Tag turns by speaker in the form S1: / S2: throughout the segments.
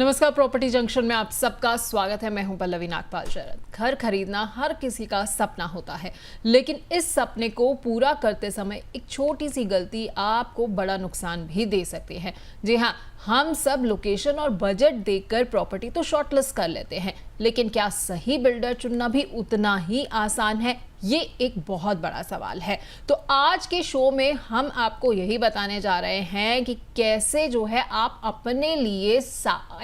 S1: नमस्कार, property junction में आप सबका स्वागत है। मैं हूं पल्लवी नागपाल शरद। घर खरीदना हर किसी का सपना होता है, लेकिन इस सपने को पूरा करते समय एक छोटी सी गलती आपको बड़ा नुकसान भी दे सकती है। जी हाँ, हम सब लोकेशन और बजट देखकर प्रॉपर्टी तो शॉर्टलिस्ट कर लेते हैं, लेकिन क्या सही बिल्डर चुनना भी उतना ही आसान है? ये एक बहुत बड़ा सवाल है। तो आज के शो में हम आपको यही बताने जा रहे हैं कि कैसे जो है आप अपने लिए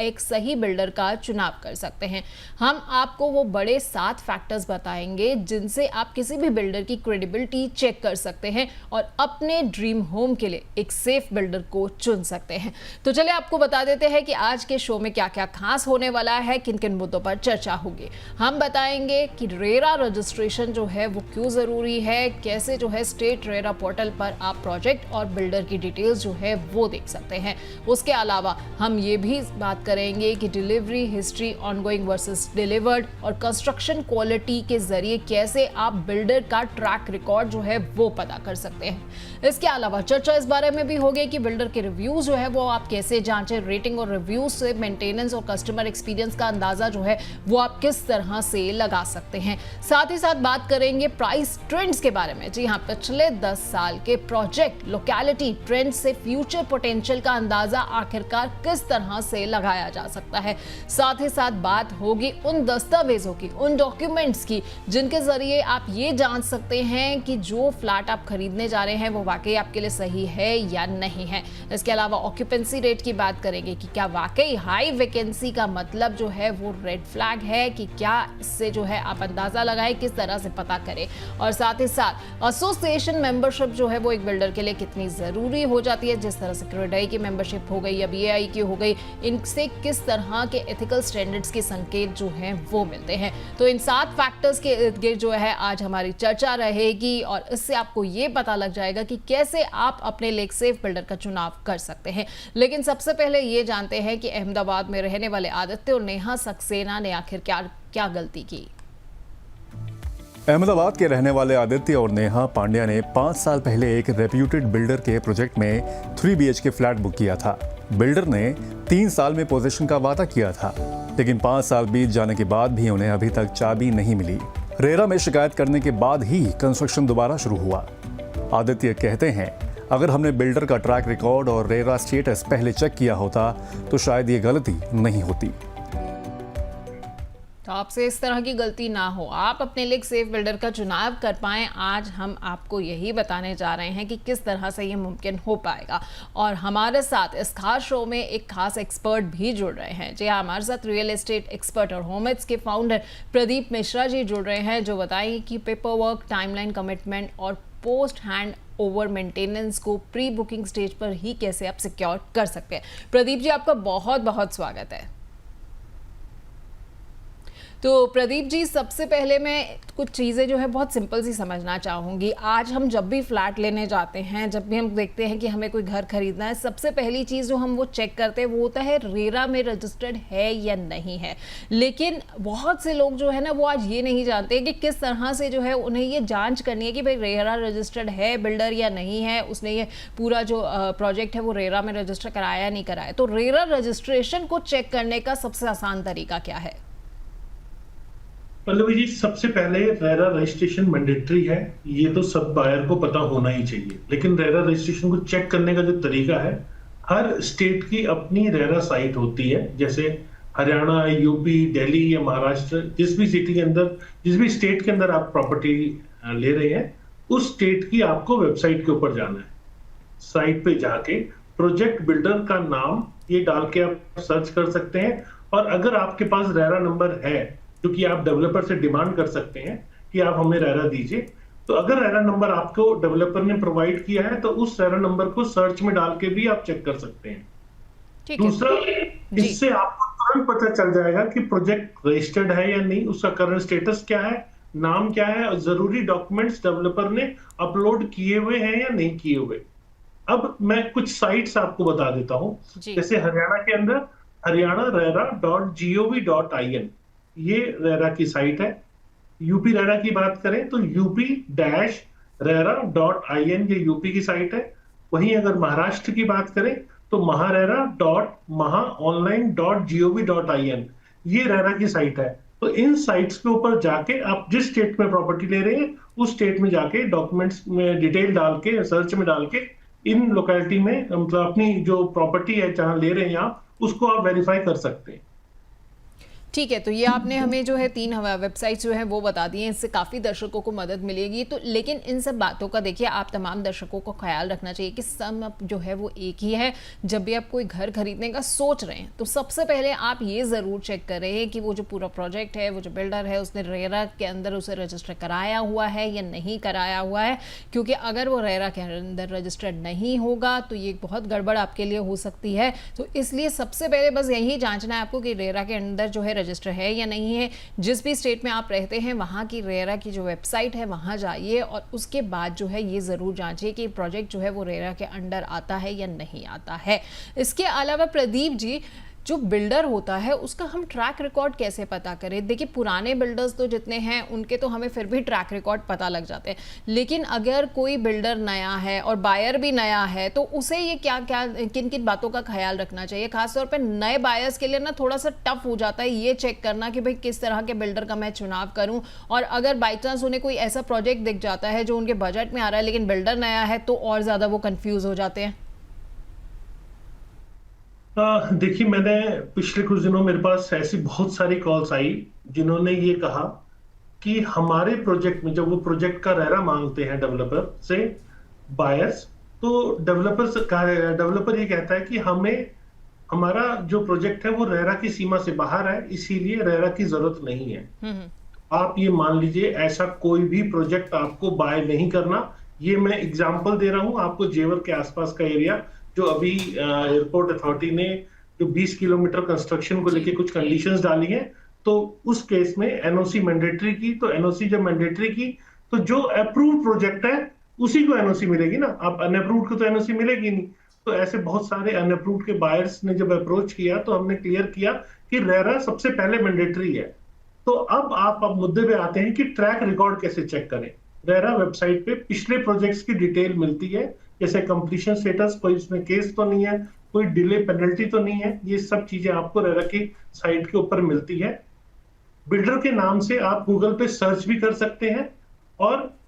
S1: एक सही बिल्डर का चुनाव कर सकते हैं। हम आपको वो बड़े 7 फैक्टर्स बताएंगे जिनसे आप किसी भी बिल्डर की क्रेडिबिलिटी चेक कर सकते हैं और अपने ड्रीम होम के लिए एक सेफ बिल्डर को चुन सकते हैं। तो चलिए आपको बता देते हैं कि आज के शो में क्या क्या खास होने वाला है, किन किन मुद्दों पर चर्चा होगी। हम बताएंगे कि रेरा रजिस्ट्रेशन जो है वो क्यों जरूरी है, कैसे जो है स्टेट रेरा पोर्टल पर आप प्रोजेक्ट और बिल्डर की डिटेल्स जो है वो देख सकते हैं। उसके अलावा हम ये भी बात करेंगे कि delivery history, ongoing versus delivered और कंस्ट्रक्शन क्वालिटी के जरिए कैसे आप बिल्डर का ट्रैक रिकॉर्ड जो है वो पता कर सकते हैं। इसके अलावा चर्चा इस बारे में भी होगी कि बिल्डर के रिव्यूज जो है वो आप कैसे जांचें। रेटिंग और रिव्यूज से मेंटेनेंस और कस्टमर एक्सपीरियंस का अंदाजा जो है वो आप किस तरह से लगा सकते हैं। साथ ही साथ बात करेंगे प्राइस ट्रेंड्स के बारे में। जी हाँ, पिछले 10 साल के प्रोजेक्ट लोकेलिटी ट्रेंड से फ्यूचर पोटेंशियल का अंदाजा आखिरकार किस तरह से लगाया जा सकता है। साथ ही साथ बात होगी उन दस्तावेजों की, उन डॉक्यूमेंट्स की जिनके जरिए आप ये जान सकते हैं कि जो फ्लैट आप खरीदने जा रहे हैं वो वाकई आपके लिए सही है या नहीं है। इसके अलावा ऑक्यूपेंसी रेट की बात करेंगे कि क्या वाकई हाई वैकेंसी का मतलब जो है वो रेड फ्लैग है कि क्या, इससे जो है आप अंदाजा लगाएं, किस तरह से पता करें। और साथ ही साथ एसोसिएशन मेंबरशिप जो है वो एक बिल्डर के लिए कितनी जरूरी हो जाती है। जिस तरह से क्रेडाई की मेंबरशिप हो गई या बीएआई की हो गई, इनसे किस तरह के एथिकल स्टैंडर्ड्स के संकेत जो हैं वो मिलते हैं। तो इन 7 फैक्टर्स के इर्द गिर्द जो है आज हमारी चर्चा रहेगी और इससे आपको ये पता लग जाएगा कि कैसे आप अपने लिए एक सेफ बिल्डर का चुनाव कर सकते हैं। लेकिन सबसे पहले ये जानते हैं कि अहमदाबाद में रहने वाले आदित्य और नेहा सक्सेना ने आखिर क्या गलती की।
S2: अहमदाबाद के रहने वाले आदित्य और नेहा पांड्या ने 5 साल पहले एक रेप्यूटेड बिल्डर के प्रोजेक्ट में 3 BHK फ्लैट बुक किया था। बिल्डर ने 3 साल में पोजीशन का वादा किया था, लेकिन 5 साल बीत जाने के बाद भी उन्हें अभी तक चाबी नहीं मिली। रेरा में शिकायत करने के बाद ही कंस्ट्रक्शन दोबारा शुरू हुआ। आदित्य कहते हैं, अगर हमने बिल्डर का ट्रैक रिकॉर्ड और रेरा स्टेटस पहले चेक किया होता तो शायद ये गलती नहीं होती।
S1: तो आपसे इस तरह की गलती ना हो, आप अपने लिए एक सेफ बिल्डर का चुनाव कर पाएं। आज हम आपको यही बताने जा रहे हैं कि किस तरह से ये मुमकिन हो पाएगा। और हमारे साथ इस खास शो में एक खास एक्सपर्ट भी जुड़ रहे हैं। जी हाँ, हमारे साथ रियल एस्टेट एक्सपर्ट और होमएड्स के फाउंडर प्रदीप मिश्रा जी जुड़ रहे हैं, जो बताएंगे कि पेपर वर्क, टाइमलाइन कमिटमेंट और पोस्ट हैंड ओवर मेंटेनेंस को प्री बुकिंग स्टेज पर ही कैसे आप सिक्योर कर सकते हैं। प्रदीप जी, आपका बहुत बहुत स्वागत है। तो प्रदीप जी, सबसे पहले मैं कुछ चीज़ें जो है बहुत सिंपल सी समझना चाहूँगी। आज हम जब भी फ्लैट लेने जाते हैं, जब भी हम देखते हैं कि हमें कोई घर खरीदना है, सबसे पहली चीज़ जो हम वो चेक करते हैं वो होता है रेरा में रजिस्टर्ड है या नहीं है। लेकिन बहुत से लोग जो है ना वो आज ये नहीं जानते कि किस तरह से जो है उन्हें ये जांच करनी है कि भाई रेरा रजिस्टर्ड है बिल्डर या नहीं है, उसने ये पूरा जो प्रोजेक्ट है वो रेरा में रजिस्टर कराया नहीं कराया। तो रेरा रजिस्ट्रेशन को चेक करने का सबसे आसान तरीका क्या है?
S3: पल्लवी जी, सबसे पहले रेरा रजिस्ट्रेशन मैंडेटरी है, ये तो सब बायर को पता होना ही चाहिए। लेकिन रेरा रजिस्ट्रेशन को चेक करने का जो तरीका है, हर स्टेट की अपनी रेरा साइट होती है। जैसे हरियाणा, यूपी, दिल्ली या महाराष्ट्र, जिस भी सिटी के अंदर, जिस भी स्टेट के अंदर आप प्रॉपर्टी ले रहे हैं, उस स्टेट की आपको वेबसाइट के ऊपर जाना है। साइट पे जाके प्रोजेक्ट बिल्डर का नाम ये डाल के आप सर्च कर सकते हैं। और अगर आपके पास रेरा नंबर है, क्योंकि आप डेवलपर से डिमांड कर सकते हैं कि आप हमें रेरा दीजिए, तो अगर रेरा नंबर आपको डेवलपर ने प्रोवाइड किया है तो उस रेरा नंबर को सर्च में डाल के भी आप चेक कर सकते हैं। दूसरा, इससे आपको तुरंत पता चल जाएगा कि प्रोजेक्ट रजिस्टर्ड है या नहीं, उसका करंट स्टेटस क्या है, नाम क्या है और जरूरी डॉक्यूमेंट्स डेवलपर ने अपलोड किए हुए हैं या नहीं किए हुए। अब मैं कुछ साइट्स आपको बता देता हूं। जैसे हरियाणा के अंदर haryana.rera.gov.in ये रेरा की साइट है। यूपी रेरा की बात करें तो up-rera.in ये यूपी की साइट है। वहीं अगर महाराष्ट्र की बात करें तो maharera.mahaonline.gov.in ये रेरा की साइट है। तो इन साइट्स के ऊपर जाके आप जिस स्टेट में प्रॉपर्टी ले रहे हैं उस स्टेट में जाके डॉक्यूमेंट्स में डिटेल डाल के सर्च में डाल के इन लोकेलिटी में मतलब अपनी जो प्रॉपर्टी है जहां ले रहे हैं आप उसको आप वेरीफाई कर सकते हैं।
S1: ठीक है, तो ये आपने हमें जो है 3 वेबसाइट जो है वो बता दी हैं, इससे काफ़ी दर्शकों को मदद मिलेगी। तो लेकिन इन सब बातों का देखिए आप तमाम दर्शकों को ख्याल रखना चाहिए कि सम जो है वो एक ही है। जब भी आप कोई घर खरीदने का सोच रहे हैं तो सबसे पहले आप ये ज़रूर चेक करें कि वो जो पूरा प्रोजेक्ट है, वो जो बिल्डर है उसने रेरा के अंदर उसे रजिस्टर कराया हुआ है या नहीं कराया हुआ है, क्योंकि अगर वो रेरा के अंदर रजिस्टर्ड नहीं होगा तो ये बहुत गड़बड़ आपके लिए हो सकती है। तो इसलिए सबसे पहले बस यही जांचना है आपको कि रेरा के अंदर जो है रजिस्टर है या नहीं है। जिस भी स्टेट में आप रहते हैं वहाँ की रेरा की जो वेबसाइट है वहाँ जाइए और उसके बाद जो है ये ज़रूर जांचिए कि प्रोजेक्ट जो है वो रेरा के अंडर आता है या नहीं आता है। इसके अलावा प्रदीप जी, जो बिल्डर होता है उसका हम ट्रैक रिकॉर्ड कैसे पता करें? देखिए पुराने बिल्डर्स तो जितने हैं उनके तो हमें फिर भी ट्रैक रिकॉर्ड पता लग जाते हैं, लेकिन अगर कोई बिल्डर नया है और बायर भी नया है तो उसे ये क्या क्या किन किन बातों का ख्याल रखना चाहिए? खासतौर पर नए बायर्स के लिए ना थोड़ा सा टफ हो जाता है ये चेक करना कि भाई किस तरह के बिल्डर का मैं चुनाव करूं, और अगर बाई चांस उन्हें कोई ऐसा प्रोजेक्ट दिख जाता है जो उनके बजट में आ रहा है लेकिन बिल्डर नया है तो और ज़्यादा वो कन्फ्यूज़ हो जाते हैं।
S3: देखिए मैंने पिछले कुछ दिनों मेरे पास ऐसी बहुत सारी कॉल्स आई जिन्होंने ये कहा कि हमारे प्रोजेक्ट में जब वो प्रोजेक्ट का रेरा मांगते हैं डेवलपर से बायर्स, तो डेवलपर ये कहता है कि हमें हमारा जो प्रोजेक्ट है वो रेरा की सीमा से बाहर है, इसीलिए रेरा की जरूरत नहीं है। आप ये मान लीजिए ऐसा कोई भी प्रोजेक्ट आपको बाय नहीं करना। ये मैं एग्जांपल दे रहा हूं आपको, जेवर के आसपास का एरिया जो अभी एयरपोर्ट अथॉरिटी ने जो 20 किलोमीटर कंस्ट्रक्शन को लेके कुछ कंडीशंस डाली हैं, तो उस केस में एनओसी मैंडेटरी की, तो एनओसी जब मैंडेटरी की तो जो अप्रूव्ड प्रोजेक्ट है उसी को एनओसी मिलेगी ना, आप अनअप्रूव्ड को तो एनओसी मिलेगी नहीं। तो ऐसे बहुत सारे अनअप्रूव्ड के बायर्स ने जब अप्रोच किया तो हमने क्लियर किया कि रेरा सबसे पहले मैंडेटरी है। तो अब मुद्दे पे आते हैं कि ट्रैक रिकॉर्ड कैसे चेक करें। रेरा वेबसाइट पे पिछले प्रोजेक्ट्स की डिटेल मिलती है, जैसे कंप्लीशन स्टेटस, कोई इसमें केस तो नहीं है, कोई डिले पेनल्टी तो नहीं है, ये सब चीजें आपको रेरा की साइट के ऊपर मिलती है। बिल्डर के नाम से आप गूगल पे सर्च भी कर सकते हैं और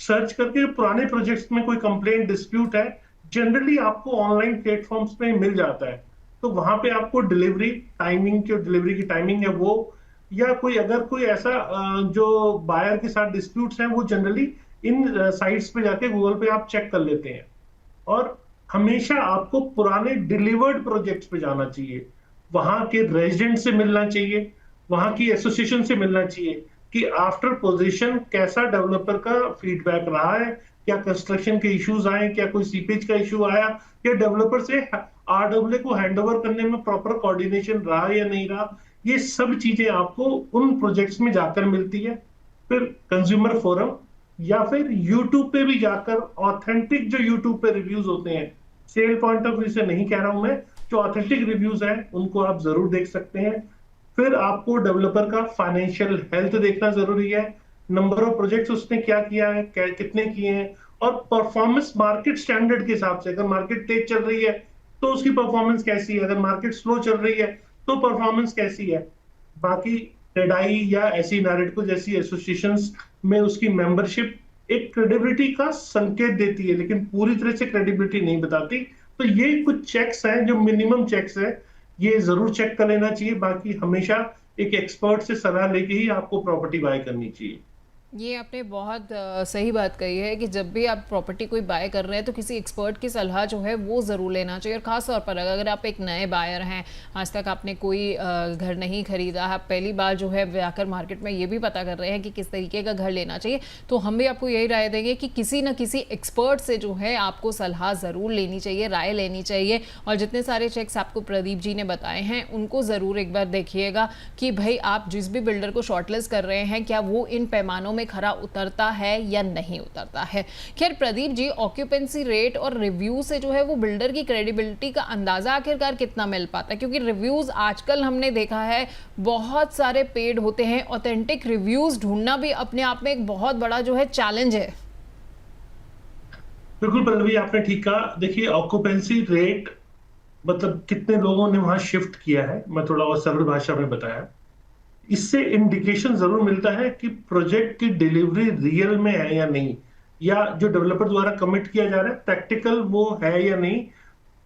S3: सर्च करके पुराने प्रोजेक्ट्स में कोई कंप्लेंट डिस्प्यूट है जनरली आपको ऑनलाइन प्लेटफॉर्म्स पे मिल जाता है। तो वहां पे आपको डिलीवरी टाइमिंग, जो डिलीवरी की टाइमिंग है वो, या कोई अगर कोई ऐसा जो बायर के साथ डिस्प्यूट्स हैं वो जनरली इन साइट्स पे जाके गूगल पे आप चेक कर लेते हैं। और हमेशा आपको पुराने डिलीवर्ड प्रोजेक्ट्स पे जाना चाहिए, वहां के रेजिडेंट से मिलना चाहिए, वहां की एसोसिएशन से मिलना चाहिए कि आफ्टर पोजीशन कैसा डेवलपर का फीडबैक रहा है, क्या कंस्ट्रक्शन के इश्यूज आए, क्या कोई सीपेज का इश्यू आया, या डेवलपर से आरडब्ल्यू को हैंडओवर करने में प्रॉपर कोऑर्डिनेशन रहा या नहीं रहा। ये सब चीजें आपको उन प्रोजेक्ट्स में जाकर मिलती है। फिर कंज्यूमर फोरम या फिर यूट्यूब पे भी जाकर ऑथेंटिक जो यूट्यूब पे रिव्यूज होते हैं, सेल पॉइंट ऑफ व्यू से नहीं कह रहा हूं मैं, जो ऑथेंटिक रिव्यूज हैं उनको आप जरूर देख सकते हैं। फिर आपको डेवलपर का फाइनेंशियल हेल्थ देखना जरूरी है, नंबर ऑफ प्रोजेक्ट्स उसने क्या किया है, कितने किए हैं, और परफॉर्मेंस मार्केट स्टैंडर्ड के हिसाब से, अगर मार्केट तेज चल रही है तो उसकी परफॉर्मेंस कैसी है, अगर मार्केट स्लो चल रही है तो परफॉर्मेंस कैसी है। बाकी टेडाई या ऐसी नारेटको जैसी एसोसिएशंस में उसकी मेंबरशिप एक क्रेडिबिलिटी का संकेत देती है, लेकिन पूरी तरह से क्रेडिबिलिटी नहीं बताती। तो ये कुछ चेक्स हैं जो मिनिमम चेक्स है, ये जरूर चेक कर लेना चाहिए। बाकी हमेशा एक एक्सपर्ट से सलाह लेके ही आपको प्रॉपर्टी बाय करनी चाहिए।
S1: ये आपने बहुत सही बात कही है कि जब भी आप प्रॉपर्टी कोई बाय कर रहे हैं तो किसी एक्सपर्ट की सलाह जो है वो ज़रूर लेना चाहिए। और ख़ास तौर पर अगर आप एक नए बायर हैं, आज तक आपने कोई घर नहीं खरीदा, आप पहली बार जो है जाकर मार्केट में ये भी पता कर रहे हैं कि किस तरीके का घर लेना चाहिए, तो हम भी आपको यही राय देंगे कि किसी न किसी एक्सपर्ट से जो है आपको सलाह ज़रूर लेनी चाहिए, राय लेनी चाहिए। और जितने सारे चेक्स आपको प्रदीप जी ने बताए हैं उनको ज़रूर एक बार देखिएगा कि भाई आप जिस भी बिल्डर को शॉर्टलिस्ट कर रहे हैं क्या वो इन पैमानों में खरा उतरता है या नहीं उतरता है। खैर प्रदीप जी, ऑक्यूपेंसी रेट और रिव्यू से जो है वो बिल्डर की क्रेडिबिलिटी का अंदाजा आखिरकार कितना मिल पाता है? क्योंकि रिव्यूज आजकल हमने देखा है बहुत सारे पेड होते हैं, ऑथेंटिक रिव्यूज ढूंढना भी अपने आप में एक बहुत बड़ा जो है चैलेंज है।
S3: बिल्कुल पल्लवी, आपने ठीक कहा। देखिए ऑक्यूपेंसी रेट मतलब कितने लोगों ने वहां शिफ्ट किया है, मैं थोड़ा और सरल भाषा में बताया। इससे इंडिकेशन जरूर मिलता है कि प्रोजेक्ट की डिलीवरी रियल में है या नहीं, या जो डेवलपर द्वारा कमिट किया जा रहा है प्रैक्टिकल वो है या नहीं।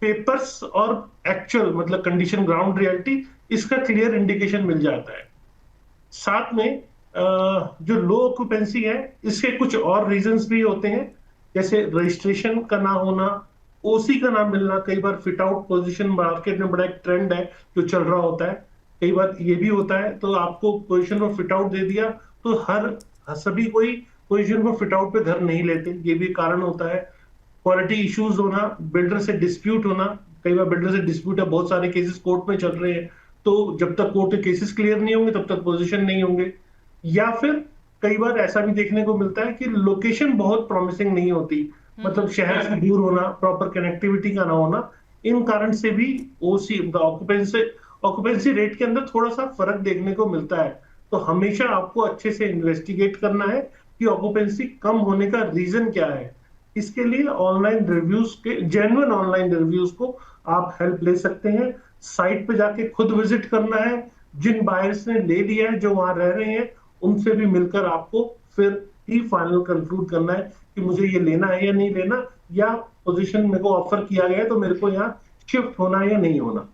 S3: पेपर्स और एक्चुअल मतलब कंडीशन, ग्राउंड रियलिटी, इसका क्लियर इंडिकेशन मिल जाता है। साथ में जो लो ऑक्यूपेंसी है, इसके कुछ और रीजंस भी होते हैं, जैसे रजिस्ट्रेशन का ना होना, ओसी का ना मिलना। कई बार फिट आउट पोजीशन मार्केट में बड़ा एक ट्रेंड है जो चल रहा होता है, कई बार ये भी होता है। तो आपको पोजीशन पर फिट आउट दे दिया तो सभी कोई पोजीशन पर फिट आउट पे घर नहीं लेते, ये भी कारण होता है। क्वालिटी इश्यूज होना, बिल्डर से डिस्प्यूट होना, कई बार बिल्डर से डिस्प्यूट है, बहुत सारे केसेस कोर्ट में चल रहे हैं, तो जब तक कोर्ट के केसेस क्लियर नहीं होंगे तब तक पोजीशन नहीं होंगे। या फिर कई बार ऐसा भी देखने को मिलता है कि लोकेशन बहुत प्रॉमिसिंग नहीं होती, मतलब शहर से दूर होना, प्रॉपर कनेक्टिविटी का ना होना, इन कारण से भी ओसी ऑक्यूपेंसी रेट के अंदर थोड़ा सा फर्क देखने को मिलता है। तो हमेशा आपको अच्छे से इन्वेस्टिगेट करना है कि ऑक्यूपेंसी कम होने का रीजन क्या है। इसके लिए ऑनलाइन रिव्यूज के, जेन्युइन ऑनलाइन रिव्यूज को आप हेल्प ले सकते हैं। साइट पे जाके खुद विजिट करना है, जिन बायर्स ने ले लिया है, जो वहां रह रहे हैं, उनसे भी मिलकर आपको फिर ही फाइनल कंक्लूड करना है कि मुझे ये लेना है या नहीं लेना, या पोजीशन मेरे को ऑफर किया गया है तो मेरे को यहाँ शिफ्ट होना है या नहीं होना।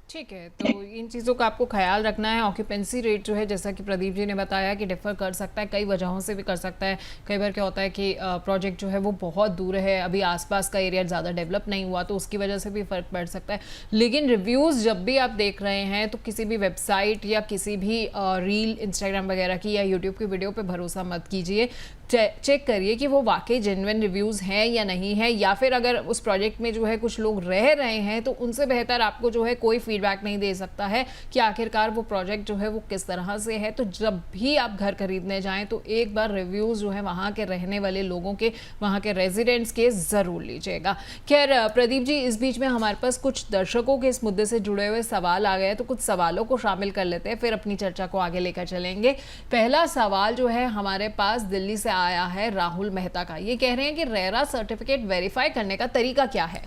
S1: ठीक है, तो इन चीज़ों का आपको ख्याल रखना है। ऑक्यूपेंसी रेट जो है, जैसा कि प्रदीप जी ने बताया कि डिफ़र कर सकता है, कई वजहों से भी कर सकता है। कई बार क्या होता है कि प्रोजेक्ट जो है वो बहुत दूर है, अभी आसपास का एरिया ज़्यादा डेवलप नहीं हुआ, तो उसकी वजह से भी फ़र्क पड़ सकता है। लेकिन रिव्यूज़ जब भी आप देख रहे हैं तो किसी भी वेबसाइट या किसी भी रील इंस्टाग्राम वगैरह की या यूट्यूब की वीडियो पर भरोसा मत कीजिए। चेक करिए कि वो वाकई जेन्युइन रिव्यूज़ हैं या नहीं है, या फिर अगर उस प्रोजेक्ट में जो है कुछ लोग रह रहे हैं तो उनसे बेहतर आपको जो है कोई फीडबैक नहीं दे सकता है कि आखिरकार वो प्रोजेक्ट जो है वो किस तरह से है। तो जब भी आप घर खरीदने जाएं तो एक बार रिव्यूज़ जो है वहाँ के रहने वाले लोगों के, वहाँ के रेजिडेंट्स के ज़रूर लीजिएगा। खैर प्रदीप जी, इस बीच में हमारे पास कुछ दर्शकों के इस मुद्दे से जुड़े हुए सवाल आ गए, तो कुछ सवालों को शामिल कर लेते हैं, फिर अपनी चर्चा को आगे लेकर चलेंगे। पहला सवाल जो है हमारे पास दिल्ली से आया है राहुल मेहता का। ये कह रहे हैं कि रेरा सर्टिफिकेट वेरीफाई करने का तरीका क्या है?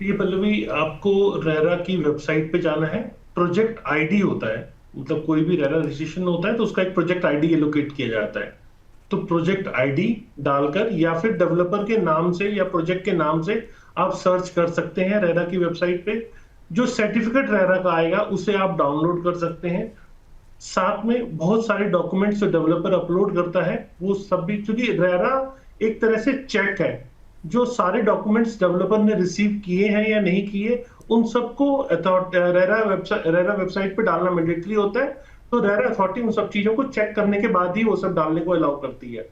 S3: ये पल्लवी, आपको रेरा की वेबसाइट पे जाना है। प्रोजेक्ट आईडी होता है, मतलब कोई भी रेरा रजिस्ट्रेशन होता है तो उसका एक प्रोजेक्ट आईडी एलोकेट किया जाता है। तो प्रोजेक्ट आईडी डालकर या फिर डेवलपर के नाम से या प्रोजेक्ट के नाम से आप सर्च कर सकते हैं रेरा की वेबसाइट पे। जो सर्टिफिकेट रेरा का आएगा उसे आप डाउनलोड कर सकते हैं। साथ में बहुत सारे डॉक्यूमेंट्स जो डेवलपर अपलोड करता है वो सब भी, क्योंकि रेरा एक तरह से चेक है, जो सारे डॉक्यूमेंट्स डेवलपर ने रिसीव किए हैं या नहीं किए, उन सबको रेरा वेबसाइट पे डालना मैंडेटरी होता है। तो रेरा अथॉरिटी उन सब चीजों को चेक करने के बाद ही वो सब डालने को अलाउ करती है।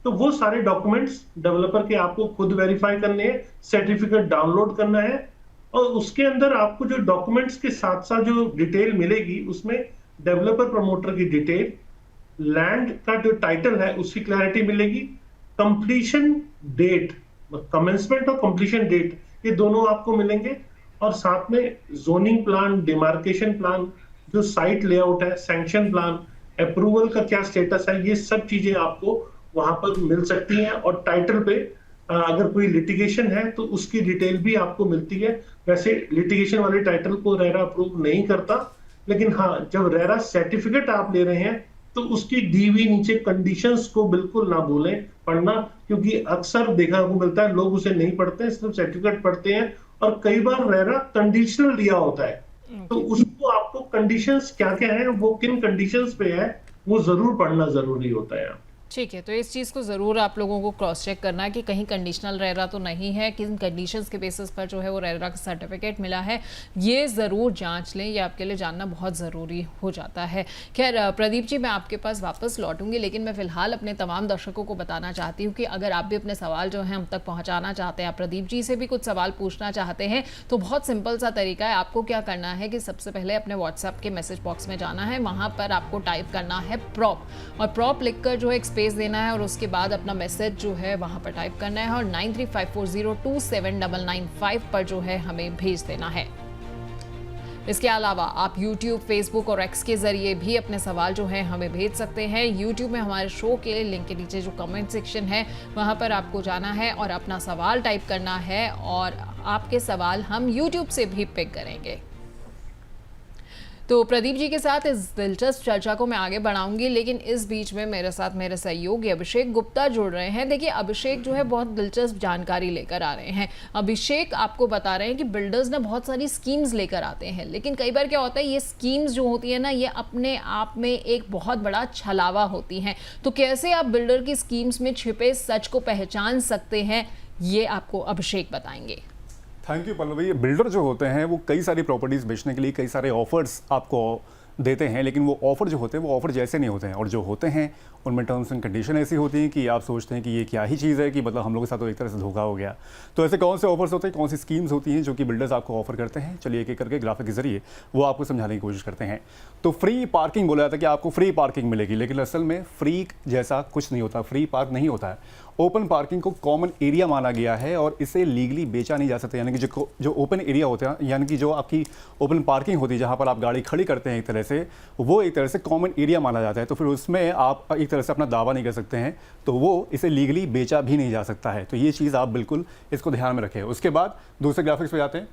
S3: तो वो सारे डॉक्यूमेंट्स डेवलपर के आपको खुद वेरीफाई करने हैं, सर्टिफिकेट डाउनलोड करना है, और उसके अंदर आपको जो डॉक्यूमेंट्स के साथ साथ जो डिटेल मिलेगी उसमें डेवलपर प्रमोटर की डिटेल, लैंड का जो टाइटल है उसकी क्लैरिटी मिलेगी, कंप्लीशन डेट, कमेंसमेंट और कंप्लीशन डेट, ये दोनों आपको मिलेंगे। और साथ में जोनिंग प्लान, डिमार्केशन प्लान, जो साइट लेआउट है, सैंक्शन प्लान, अप्रूवल का क्या स्टेटस है, ये सब चीजें आपको वहां पर मिल सकती हैं। और टाइटल पे अगर कोई लिटिगेशन है तो उसकी डिटेल भी आपको मिलती है। वैसे लिटिगेशन वाले टाइटल को रेरा अप्रूव नहीं करता, लेकिन हाँ, जब रेरा सर्टिफिकेट आप ले रहे हैं तो उसकी दी हुई नीचे कंडीशंस को बिल्कुल ना भूलें पढ़ना, क्योंकि अक्सर देखा को मिलता है लोग उसे नहीं पढ़ते हैं, सिर्फ सर्टिफिकेट पढ़ते हैं, और कई बार रेरा कंडीशनल दिया होता है। तो उसको आपको कंडीशंस क्या क्या है, वो किन कंडीशंस पे है, वो जरूर पढ़ना जरूरी होता है।
S1: ठीक है, तो इस चीज़ को ज़रूर आप लोगों को क्रॉस चेक करना है कि कहीं कंडीशनल रेरा तो नहीं है, किन कंडीशंस के बेसिस पर जो है वो रेरा का सर्टिफिकेट मिला है, ये ज़रूर जांच लें, ये आपके लिए जानना बहुत ज़रूरी हो जाता है। खैर प्रदीप जी, मैं आपके पास वापस लौटूंगी, लेकिन मैं फ़िलहाल अपने तमाम दर्शकों को बताना चाहती हूँ कि अगर आप भी अपने सवाल जो है हम तक पहुँचाना चाहते हैं, आप प्रदीप जी से भी कुछ सवाल पूछना चाहते हैं, तो बहुत सिंपल सा तरीका है। आपको क्या करना है कि सबसे पहले अपने व्हाट्सएप के मैसेज बॉक्स में जाना है, वहाँ पर आपको टाइप करना है प्रॉप, और प्रॉप लिखकर जो है एक स्पेस देना है, और उसके बाद अपना मैसेज जो है वहां पर टाइप करना है और 9354027995 पर जो है हमें भेज देना है। इसके अलावा आप YouTube, Facebook और X के जरिए भी अपने सवाल जो है हमें भेज सकते हैं। YouTube में हमारे शो के लिंक के नीचे जो कमेंट सेक्शन है वहां पर आपको जाना है और अपना सवाल टाइप करना है, और आपके सवाल हम यूट्यूब से भी पिक करेंगे। तो प्रदीप जी के साथ इस दिलचस्प चर्चा को मैं आगे बढ़ाऊंगी, लेकिन इस बीच में मेरे साथ मेरे सहयोगी अभिषेक गुप्ता जुड़ रहे हैं। देखिए अभिषेक जो है बहुत दिलचस्प जानकारी लेकर आ रहे हैं। अभिषेक आपको बता रहे हैं कि बिल्डर्स ने बहुत सारी स्कीम्स लेकर आते हैं, लेकिन कई बार क्या होता है ये स्कीम्स जो होती है ना, ये अपने आप में एक बहुत बड़ा छलावा होती हैं। तो कैसे आप बिल्डर की स्कीम्स में छिपे सच को पहचान सकते हैं, ये आपको अभिषेक बताएंगे।
S2: Thank you Pallavi. बिल्डर जो होते हैं वो कई सारी प्रॉपर्टीज़ बेचने के लिए कई सारे ऑफर्स आपको देते हैं, लेकिन वो ऑफ़र जो होते हैं वो ऑफ़र जैसे नहीं होते हैं, और जो होते हैं उनमें टर्म्स एंड कंडीशन ऐसी होती हैं कि आप सोचते हैं कि ये क्या ही चीज़ है, कि मतलब हम लोगों के साथ तो एक तरह से धोखा हो गया। तो ऐसे कौन से ऑफर्स होते हैं, कौन सी स्कीम्स होती हैं जो कि बिल्डर्स आपको ऑफर करते हैं, चलिए एक एक करके ग्राफिक के जरिए वो आपको समझाने की कोशिश करते हैं। तो फ्री पार्किंग बोला जाता है कि आपको फ्री पार्किंग मिलेगी, लेकिन असल में फ्री जैसा कुछ नहीं होता, फ्री पार्क नहीं होता है। ओपन पार्किंग को कॉमन एरिया माना गया है और इसे लीगली बेचा नहीं जा सकता, यानी कि जो ओपन एरिया होता है, यानी कि जो आपकी ओपन पार्किंग होती है जहाँ पर आप गाड़ी खड़ी करते हैं एक तरह से, वो एक तरह से कॉमन एरिया माना जाता है। तो फिर उसमें आप एक तरह से अपना दावा नहीं कर सकते हैं, तो वो इसे लीगली बेचा भी नहीं जा सकता है। तो ये चीज़ आप बिल्कुल इसको ध्यान में रखें। उसके बाद दूसरे ग्राफिक्स पे जाते हैं।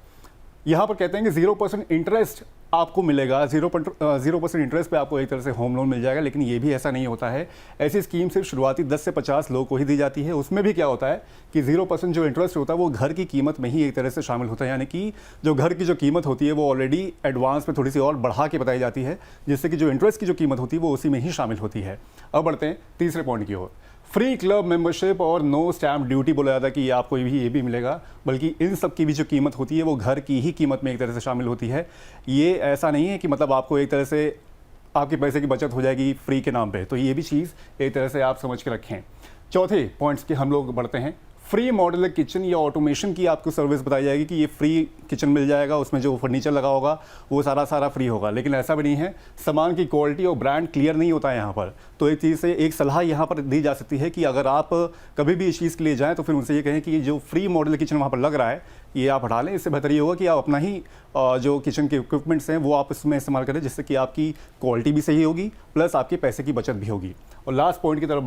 S2: यहाँ पर कहते हैं कि 0% इंटरेस्ट आपको मिलेगा, 0% इंटरेस्ट पे आपको एक तरह से होम लोन मिल जाएगा, लेकिन ये भी ऐसा नहीं होता है। ऐसी स्कीम सिर्फ शुरुआती 10 से 50 लोगों को ही दी जाती है। उसमें भी क्या होता है कि 0% जो इंटरेस्ट होता है वो घर की कीमत में ही एक तरह से शामिल होता है, यानी कि जो घर की जो कीमत होती है वो ऑलरेडी एडवांस में थोड़ी सी और बढ़ा के बताई जाती है, जिससे कि जो इंटरेस्ट की जो कीमत होती है वो उसी में ही शामिल होती है। अब बढ़ते हैं तीसरे पॉइंट की ओर। फ्री क्लब मेंबरशिप और नो स्टैम्प ड्यूटी बोला जाता है कि आपको ये भी मिलेगा, बल्कि इन सब की भी जो कीमत होती है वो घर की ही कीमत में एक तरह से शामिल होती है। ये ऐसा नहीं है कि मतलब आपको एक तरह से आपके पैसे की बचत हो जाएगी फ्री के नाम पे, तो ये भी चीज़ एक तरह से आप समझ के रखें। चौथे पॉइंट्स के हम लोग बढ़ते हैं। फ्री मॉड्यूलर किचन या ऑटोमेशन की आपको सर्विस बताई जाएगी कि ये फ्री किचन मिल जाएगा, उसमें जो फर्नीचर लगा होगा वो सारा फ्री होगा, लेकिन ऐसा भी नहीं है। सामान की क्वालिटी और ब्रांड क्लियर नहीं होता है यहाँ पर। तो एक चीज़ से एक सलाह यहाँ पर दी जा सकती है कि अगर आप कभी भी इस चीज़ के लिए जाएँ तो फिर उनसे ये कहें कि जो फ्री मॉड्यूलर किचन वहाँ पर लग रहा है ये आप हटा लें। इससे बेहतर ये होगा कि आप अपना ही जो किचन के इक्विपमेंट्स हैं वो आप इसमें इस्तेमाल करें, जिससे कि आपकी क्वालिटी भी सही होगी प्लस आपके पैसे की बचत भी होगी। और लास्ट पॉइंट की तरफ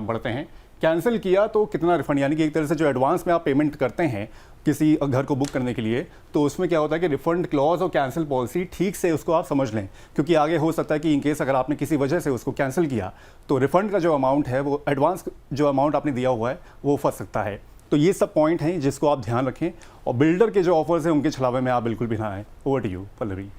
S2: बढ़ते हैं। कैंसिल किया तो कितना रिफंड, यानी कि एक तरह से जो एडवांस में आप पेमेंट करते हैं किसी घर को बुक करने के लिए, तो उसमें क्या होता है कि रिफंड क्लॉज और कैंसिल पॉलिसी ठीक से उसको आप समझ लें, क्योंकि आगे हो सकता है कि इन केस अगर आपने किसी वजह से उसको कैंसिल किया तो रिफंड का जो अमाउंट है वो एडवांस जो अमाउंट आपने दिया हुआ है वो फंस सकता है। तो ये सब पॉइंट हैं जिसको आप ध्यान रखें, और बिल्डर के जो ऑफर्स हैं उनके छलावे में आप बिल्कुल भी ना आए। Over to you Pallavi.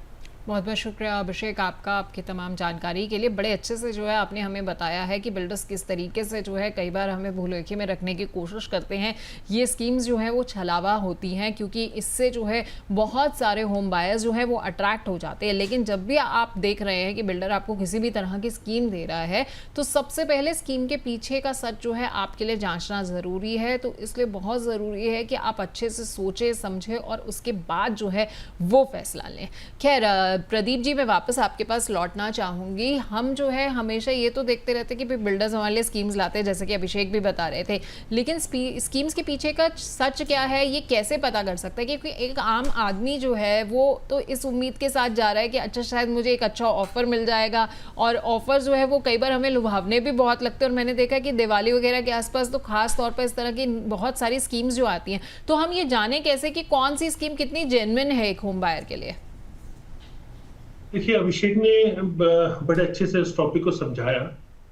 S1: बहुत बहुत शुक्रिया अभिषेक आपका, आपकी तमाम जानकारी के लिए। बड़े अच्छे से जो है आपने हमें बताया है कि बिल्डर्स किस तरीके से जो है कई बार हमें भूलेखे में रखने की कोशिश करते हैं। ये स्कीम्स जो है वो छलावा होती हैं, क्योंकि इससे जो है बहुत सारे होम बायर्स जो है वो अट्रैक्ट हो जाते हैं। लेकिन जब भी आप देख रहे हैं कि बिल्डर आपको किसी भी तरह की स्कीम दे रहा है, तो सबसे पहले स्कीम के पीछे का सच जो है आपके लिए जाँचना ज़रूरी है। तो इसलिए बहुत ज़रूरी है कि आप अच्छे से सोचें समझें और उसके बाद जो है वो फैसला लें। खैर प्रदीप जी, मैं वापस आपके पास लौटना चाहूँगी। हम जो है हमेशा ये तो देखते रहते हैं कि बिल्डर्स हमारे लिए स्कीम्स लाते हैं, जैसे कि अभिषेक भी बता रहे थे, लेकिन स्कीम्स के पीछे का सच क्या है ये कैसे पता कर सकता है? क्योंकि एक आम आदमी जो है वो तो इस उम्मीद के साथ जा रहा है कि अच्छा शायद मुझे एक अच्छा ऑफर मिल जाएगा, और ऑफर जो है वो कई बार हमें लुभावने भी बहुत लगते हैं। और मैंने देखा कि दिवाली वगैरह के आसपास तो खास तौर पर इस तरह की बहुत सारी स्कीम्स जो आती हैं, तो हम ये जाने कैसे कि कौन सी स्कीम कितनी जेन्युइन है एक होम बायर के लिए?
S3: देखिए, अभिषेक ने बड़े अच्छे से इस टॉपिक को समझाया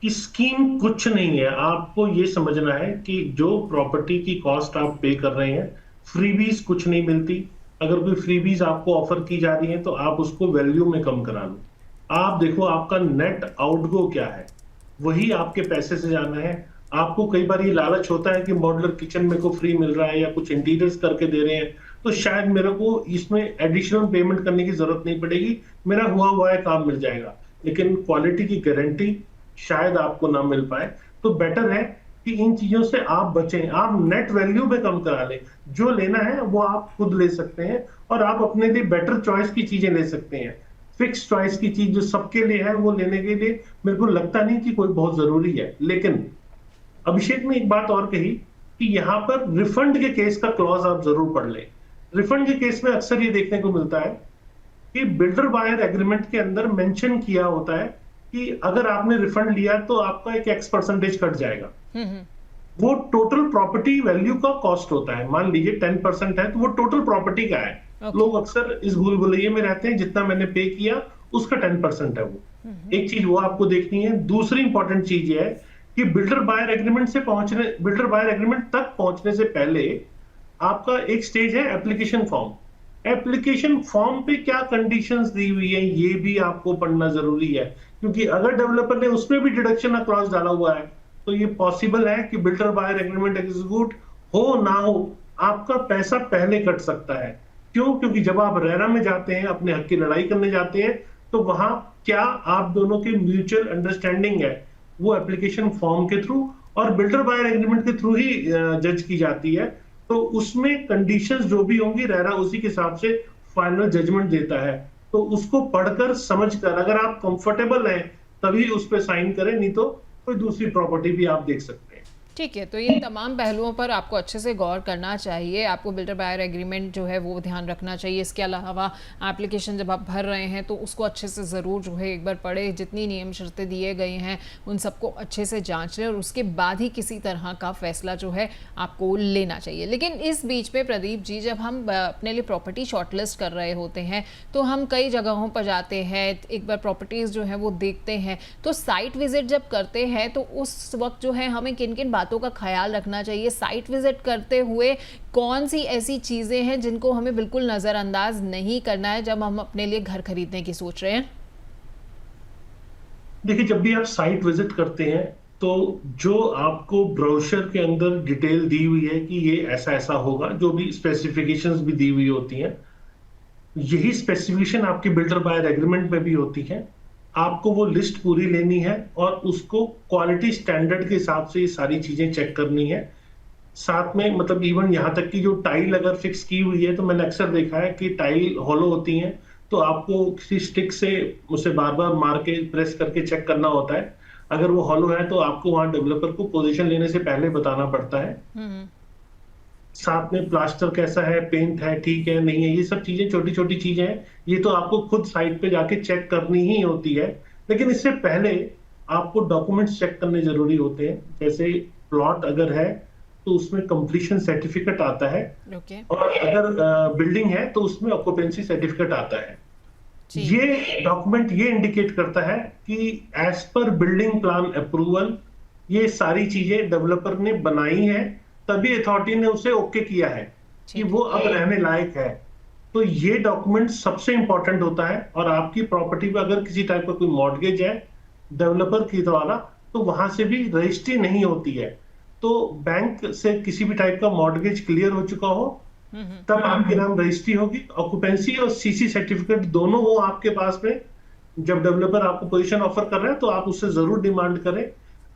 S3: कि स्कीम कुछ नहीं है। आपको ये समझना है कि जो प्रॉपर्टी की कॉस्ट आप पे कर रहे हैं, फ्रीबीज कुछ नहीं मिलती। अगर कोई फ्रीबीज आपको ऑफर की जा रही है तो आप उसको वैल्यू में कम करा लो। आप देखो आपका नेट आउटगो क्या है, वही आपके पैसे से जाना है। आपको कई बार ये लालच होता है कि मॉड्यूलर किचन मेरे को फ्री मिल रहा है या कुछ इंटीरियर्स करके दे रहे हैं, तो शायद मेरे को इसमें एडिशनल पेमेंट करने की जरूरत नहीं पड़ेगी, मेरा हुआ है काम मिल जाएगा। लेकिन क्वालिटी की गारंटी शायद आपको ना मिल पाए। तो बेटर है कि इन चीजों से आप बचें, आप नेट वैल्यू पे कम करा लें। जो लेना है वो आप खुद ले सकते हैं और आप अपने लिए बेटर चॉइस की चीजें ले सकते हैं। फिक्स चॉइस की चीज जो सबके लिए है वो लेने के लिए मेरे को लगता नहीं कि कोई बहुत जरूरी है। लेकिन अभिषेक ने एक बात और कही कि यहाँ पर रिफंड के केस का क्लॉज आप जरूर पढ़ लें। रिफंड के केस में अक्सर ये देखने को मिलता है कि बिल्डर बायर एग्रीमेंट के अंदर मेंशन किया होता है कि अगर आपने रिफंड लिया तो आपका एक X% कट जाएगा। वो टोटल प्रॉपर्टी वैल्यू का कॉस्ट होता है। मान लीजिए 10% है तो वो टोटल प्रॉपर्टी का है।
S1: Okay.
S3: लोग अक्सर इस भूल भुलैया में रहते हैं, जितना मैंने पे किया उसका 10% है वो। एक चीज वो आपको देखनी है। दूसरी इंपॉर्टेंट चीज ये है कि बिल्डर बायर एग्रीमेंट तक पहुंचने से पहले आपका एक स्टेज है एप्लीकेशन फॉर्म। एप्लीकेशन फॉर्म पे क्या कंडीशंस दी हुई है ये भी आपको पढ़ना जरूरी है, क्योंकि अगर डेवलपर ने उसमें भी डिडक्शन का क्लॉज डाला हुआ है तो ये पॉसिबल है कि बिल्डर बायर एग्रीमेंट एग्जीक्यूट हो ना हो, आपका पैसा पहले कट सकता है। क्यों? क्योंकि जब आप रेरा में जाते हैं, अपने हक की लड़ाई करने जाते हैं, तो वहां क्या आप दोनों की म्यूचुअल अंडरस्टैंडिंग है वो एप्लीकेशन फॉर्म के थ्रू और बिल्डर बायर एग्रीमेंट के थ्रू ही जज की जाती है। तो उसमें कंडीशंस जो भी होंगी रेरा उसी के हिसाब से फाइनल जजमेंट देता है। तो उसको पढ़कर समझकर अगर आप कंफर्टेबल हैं तभी उस पर साइन करें, नहीं तो कोई दूसरी प्रॉपर्टी भी आप देख सकते हैं।
S1: ठीक है, तो ये तमाम पहलुओं पर आपको अच्छे से गौर करना चाहिए। आपको बिल्डर बायर एग्रीमेंट जो है वो ध्यान रखना चाहिए। इसके अलावा एप्लीकेशन जब आप भर रहे हैं तो उसको अच्छे से ज़रूर जो है एक बार पढ़े, जितनी नियम शर्तें दिए गए हैं उन सबको अच्छे से जांच लें और उसके बाद ही किसी तरह का फैसला जो है आपको लेना चाहिए। लेकिन इस बीच में प्रदीप जी, जब हम अपने लिए प्रॉपर्टी शॉर्टलिस्ट कर रहे होते हैं तो हम कई जगहों पर जाते हैं, एक बार प्रॉपर्टीज़ जो है वो देखते हैं, तो साइट विजिट जब करते हैं तो उस वक्त जो है हमें किन किन बातों का ख्याल रखना चाहिए? साइट विजिट करते हुए कौन सी ऐसी चीजें हैं जिनको हमें बिल्कुल नजरअंदाज नहीं करना है जब हम अपने लिए घर खरीदने की सोच रहे हैं?
S3: देखिए, जब भी आप साइट विजिट करते हैं तो जो आपको ब्रोशर के अंदर डिटेल दी हुई है कि ये ऐसा ऐसा होगा, जो भी स्पेसिफिकेशंस भी दी हुई होती हैं, यही स्पेसिफिकेशन आपकी बिल्डर बायर एग्रीमेंट में भी होती है। आपको वो लिस्ट पूरी लेनी है और उसको क्वालिटी स्टैंडर्ड के हिसाब से ये सारी चीजें चेक करनी है। साथ में मतलब इवन यहाँ तक कि जो टाइल अगर फिक्स की हुई है, तो मैंने अक्सर देखा है कि टाइल हॉलो होती हैं, तो आपको किसी स्टिक से उसे बार बार मार के प्रेस करके चेक करना होता है। अगर वो हॉलो है तो आपको वहां डेवलपर को पोजीशन लेने से पहले बताना पड़ता है। साथ में प्लास्टर कैसा है, पेंट है, ठीक है नहीं है, ये सब चीजें छोटी छोटी चीजें हैं, ये तो आपको खुद साइट पे जाके चेक करनी ही होती है। लेकिन इससे पहले आपको डॉक्यूमेंट्स चेक करने जरूरी होते हैं। जैसे प्लॉट अगर है तो उसमें कंप्लीशन सर्टिफिकेट आता है, और अगर बिल्डिंग है तो उसमें ऑक्यूपेंसी सर्टिफिकेट आता है। ये डॉक्यूमेंट ये इंडिकेट करता है कि as per building plan approval ये सारी चीजें डेवलपर ने बनाई है, तभी अथॉरिटी ने उसे ओके किया है कि वो अब रहने लायक है। तो ये डॉक्यूमेंट सबसे इंपॉर्टेंट होता है। और आपकी प्रॉपर्टी पे अगर किसी टाइप का कोई मॉर्गेज है डेवलपर के द्वारा, तो वहां से भी रजिस्ट्री नहीं होती है। तो बैंक से किसी भी टाइप का मॉर्गेज क्लियर हो चुका हो तब आपके नाम रजिस्ट्री होगी। ऑक्यूपेंसी और सीसी सर्टिफिकेट दोनों हो आपके पास में। जब डेवलपर आपको पोजीशन ऑफर कर रहा है तो आप उससे जरूर डिमांड करें।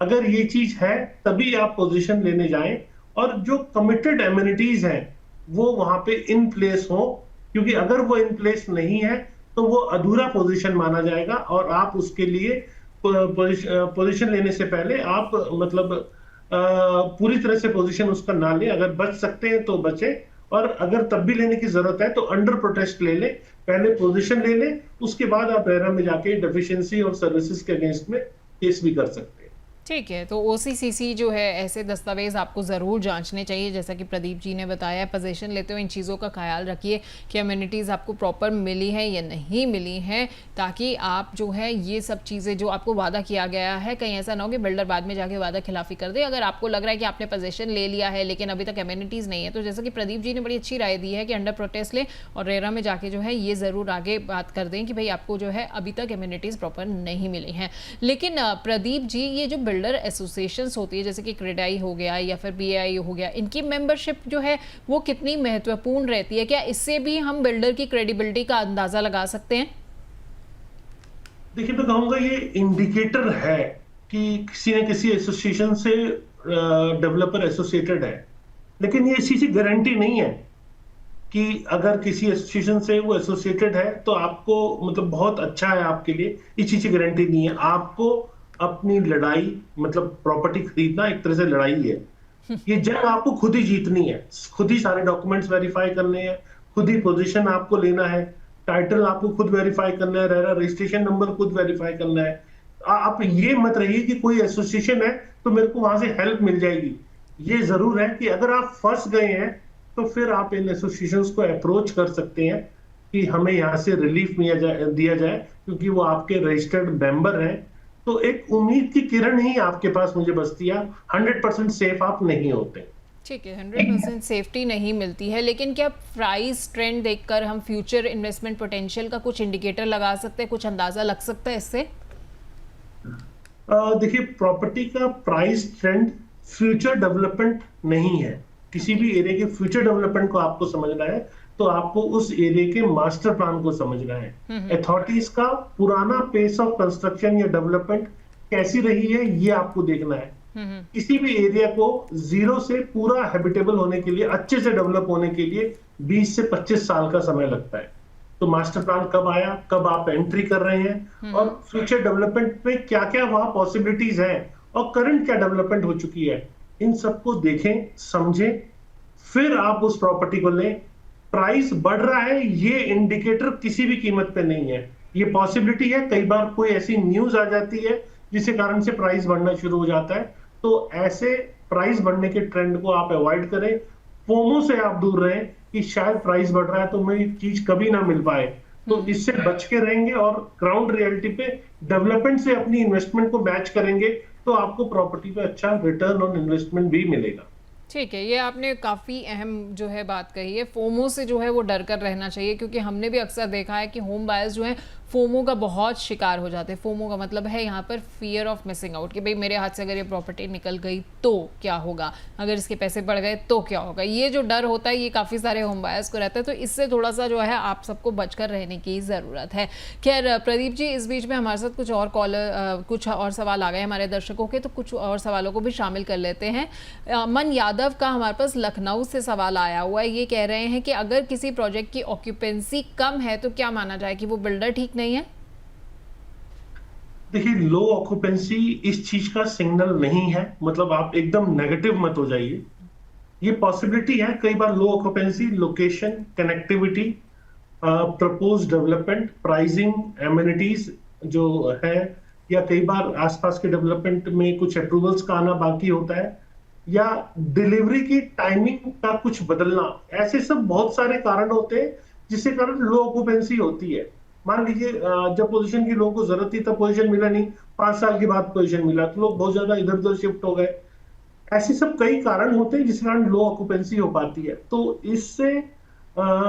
S3: अगर ये चीज है तभी आप पोजीशन लेने जाएं, और जो कमिटेड एमिनिटीज हैं वो वहां पे इन प्लेस हो, क्योंकि अगर वो इन प्लेस नहीं है तो वो अधूरा पोजीशन माना जाएगा और आप उसके लिए पोजीशन लेने से पहले आप मतलब पूरी तरह से पोजीशन उसका ना ले। अगर बच सकते हैं तो बचे, और अगर तब भी लेने की जरूरत है तो अंडर प्रोटेस्ट ले ले, पहले पोजीशन ले ले, उसके बाद आप रेरा में जाके डेफिशिएंसी और सर्विसेज के अगेंस्ट में केस भी कर सकते हैं।
S1: ठीक है, तो ओसीसीसी जो है ऐसे दस्तावेज आपको ज़रूर जांचने चाहिए। जैसा कि प्रदीप जी ने बताया, पोजीशन लेते हुए इन चीज़ों का ख्याल रखिए कि अम्यूनिटीज़ आपको प्रॉपर मिली हैं या नहीं मिली हैं, ताकि आप जो है ये सब चीज़ें जो आपको वादा किया गया है, कहीं ऐसा ना हो कि बिल्डर बाद में जाके वादा खिलाफी कर दे। अगर आपको लग रहा है कि आपने पोजीशन ले लिया है लेकिन अभी तक अम्यूनिटीज़ नहीं है, तो जैसा कि प्रदीप जी ने बड़ी अच्छी राय दी है कि अंडर प्रोटेस्ट लें और रेरा में जाके जो है ये ज़रूर आगे बात कर दें कि भाई आपको जो है अभी तक अम्यूनिटीज़ प्रॉपर नहीं मिली हैं। लेकिन प्रदीप जी, ये जो बिल्डर एसोसिएशंस होती है जैसे कि क्रेडाई हो गया या फिर बीएआई हो गया, इनकी मेंबरशिप जो है वो कितनी महत्वपूर्ण रहती है? क्या इससे भी हम बिल्डर की क्रेडिबिलिटी का अंदाजा लगा सकते हैं?
S3: देखिए, मैं कहूंगा ये इंडिकेटर है कि किसी न किसी एसोसिएशन से डेवलपर एसोसिएटेड है, लेकिन ये इसी की गारंटी नहीं है कि अगर किसी एसोसिएशन से वो एसोसिएटेड है तो आपको मतलब बहुत अच्छा है आपके लिए। इस चीज की गारंटी नहीं है। आपको अपनी लड़ाई मतलब प्रॉपर्टी खरीदना एक तरह से लड़ाई है। ये जंग आपको खुद ही जीतनी है, खुद ही सारे डॉक्यूमेंट्स वेरीफाई करने हैं, खुद ही पोजीशन आपको लेना है, टाइटल आपको खुद वेरीफाई करना है, रजिस्ट्रेशन नंबर खुद वेरीफाई करना है। आप ये मत रहिए कि कोई एसोसिएशन है तो मेरे को वहां से हेल्प मिल जाएगी। ये जरूर है कि अगर आप फंस गए हैं तो फिर आप इन एसोसिएशंस को अप्रोच कर सकते हैं कि हमें यहाँ से रिलीफ दिया जाए, क्योंकि वो आपके रजिस्टर्ड मेंबर हैं। तो एक उम्मीद की किरण ही आपके पास मुझे बचती है, 100% सेफ आप नहीं होते।
S1: ठीक है, 100% सेफ्टी नहीं मिलती है, लेकिन क्या प्राइस ट्रेंड देखकर हम फ्यूचर इन्वेस्टमेंट पोटेंशियल का कुछ इंडिकेटर लगा सकते हैं, कुछ अंदाजा लग सकता है इससे?
S3: देखिए, प्रॉपर्टी का प्राइस ट्रेंड फ्यूचर डेवलपमेंट नहीं है। किसी भी एरिया के फ्यूचर डेवलपमेंट को आपको समझना है तो आपको उस एरिया के मास्टर प्लान को समझना है। अथॉरिटीज का पुराना पेस ऑफ कंस्ट्रक्शन या डेवलपमेंट कैसी रही है, ये आपको देखना है। किसी भी एरिया को जीरो से पूरा हैबिटेबल होने के लिए, अच्छे से डेवलप होने के लिए 20 से 25 साल का समय लगता है। तो मास्टर प्लान कब आया, कब आप एंट्री कर रहे हैं, और फ्यूचर डेवलपमेंट में क्या क्या वहां पॉसिबिलिटीज हैं, और करंट क्या डेवलपमेंट हो चुकी है, इन सबको देखें, समझें, फिर आप उस प्रॉपर्टी को लें। प्राइस बढ़ रहा है, ये इंडिकेटर किसी भी कीमत पे नहीं है। ये पॉसिबिलिटी है, कई बार कोई ऐसी न्यूज आ जाती है जिसके कारण से प्राइस बढ़ना शुरू हो जाता है। तो ऐसे प्राइस बढ़ने के ट्रेंड को आप अवॉइड करें, फोमो से आप दूर रहें कि शायद प्राइस बढ़ रहा है तो मेरी चीज कभी ना मिल पाए। तो इससे बच के रहेंगे और ग्राउंड रियलिटी पे डेवलपमेंट से अपनी इन्वेस्टमेंट को मैच करेंगे तो आपको प्रॉपर्टी पे अच्छा रिटर्न ऑन इन्वेस्टमेंट भी मिलेगा।
S1: ठीक है, ये आपने काफ़ी अहम जो है बात कही है। फोमो से जो है वो डर कर रहना चाहिए, क्योंकि हमने भी अक्सर देखा है कि होम बायर्स जो हैं फोमो का बहुत शिकार हो जाते हैं। फोमो का मतलब है यहाँ पर फियर ऑफ मिसिंग आउट, कि भाई मेरे हाथ से अगर ये प्रॉपर्टी निकल गई तो क्या होगा, अगर इसके पैसे बढ़ गए तो क्या होगा। ये जो डर होता है ये काफ़ी सारे होम बायर्स को रहता है, तो इससे थोड़ा सा जो है आप सबको बचकर रहने की ज़रूरत है। खैर प्रदीप जी, इस बीच में हमारे साथ कुछ और सवाल आ गए हमारे दर्शकों के, तो कुछ और सवालों को भी शामिल कर लेते हैं। अमन यादव का हमारे पास लखनऊ से सवाल आया हुआ है। ये कह रहे हैं कि अगर किसी प्रोजेक्ट की ऑक्यूपेंसी कम है तो क्या माना जाए कि वो बिल्डर ठीक नहीं है?
S3: देखिए, लो ऑक्यूपेंसी इस चीज का सिग्नल नहीं है, मतलब आप एकदम नेगेटिव मत हो जाइए। ये पॉसिबिलिटी है, कई बार low occupancy location, connectivity, propose development, pricing, amenities जो है, या कई बार आसपास के डेवलपमेंट में कुछ अप्रूवल्स का आना बाकी होता है, या डिलीवरी की टाइमिंग का कुछ बदलना, ऐसे सब बहुत सारे कारण होते हैं जिसके कारण लो ऑक्यूपेंसी होती है। मान लीजिए जब पोजीशन की लोगों को जरूरत थी तब पोजीशन मिला नहीं, 5 साल के बाद पोजीशन मिला तो लोग बहुत ज्यादा इधर उधर शिफ्ट हो गए। ऐसे सब कई कारण होते हैं जिस कारण लो ऑक्यूपेंसी हो पाती है। तो इससे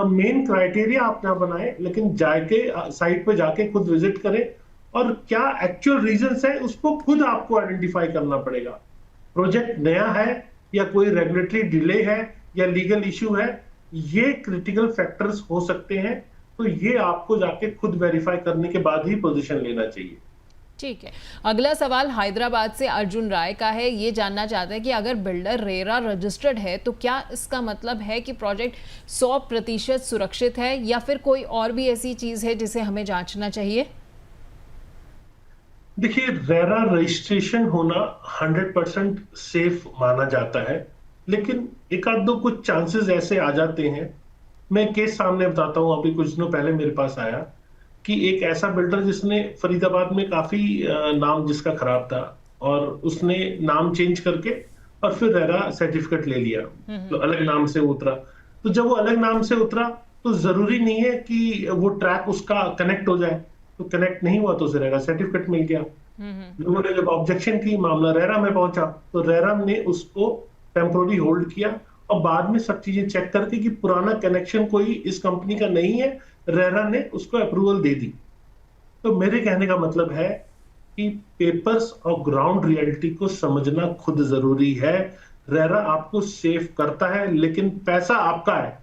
S3: मेन क्राइटेरिया आप ना बनाए, लेकिन जाके साइट पे जाके खुद विजिट करें, और क्या एक्चुअल रीजंस है उसको खुद आपको आइडेंटिफाई करना पड़ेगा। प्रोजेक्ट नया है या कोई रेगुलेटरी डिले है या लीगल इश्यू है, ये क्रिटिकल फैक्टर्स हो सकते हैं। तो ये आपको जाके खुद वेरीफाई करने के बाद ही पोजीशन लेना चाहिए।
S1: ठीक है, अगला सवाल हैदराबाद से अर्जुन राय का है। ये जानना चाहते हैं कि अगर बिल्डर रेरा रजिस्टर्ड है तो क्या इसका मतलब है कि प्रोजेक्ट 100% सुरक्षित है, या फिर कोई और भी ऐसी चीज है जिसे हमें जांचना चाहिए?
S3: देखिए, रेरा रजिस्ट्रेशन होना 100% सेफ माना जाता है, लेकिन एक आध दो कुछ चांसेस ऐसे आ जाते हैं। मैं केस सामने बताता हूं, अभी कुछ दिनों पहले मेरे पास आया कि एक ऐसा बिल्डर जिसने फरीदाबाद में काफी नाम जिसका खराब था, और उसने नाम चेंज करके और फिर रेरा सर्टिफिकेट ले लिया, तो अलग नाम से उतरा। तो जब वो अलग नाम से उतरा तो जरूरी नहीं है कि वो ट्रैक उसका कनेक्ट हो जाए, तो कनेक्ट नहीं हुआ तो उसे रेरा सर्टिफिकेट मिल गया। लोगों ने जब ऑब्जेक्शन की, मामला रेरा में पहुंचा, तो रेरा ने उसको टेम्पोररी होल्ड किया, और बाद में सब चीजें चेक करके कि पुराना कनेक्शन कोई इस कंपनी का नहीं है, रेरा ने उसको अप्रूवल दे दी। तो मेरे कहने का मतलब है कि पेपर्स और ग्राउंड रियलिटी को समझना खुद जरूरी है। रेरा आपको सेफ करता है, लेकिन पैसा आपका है।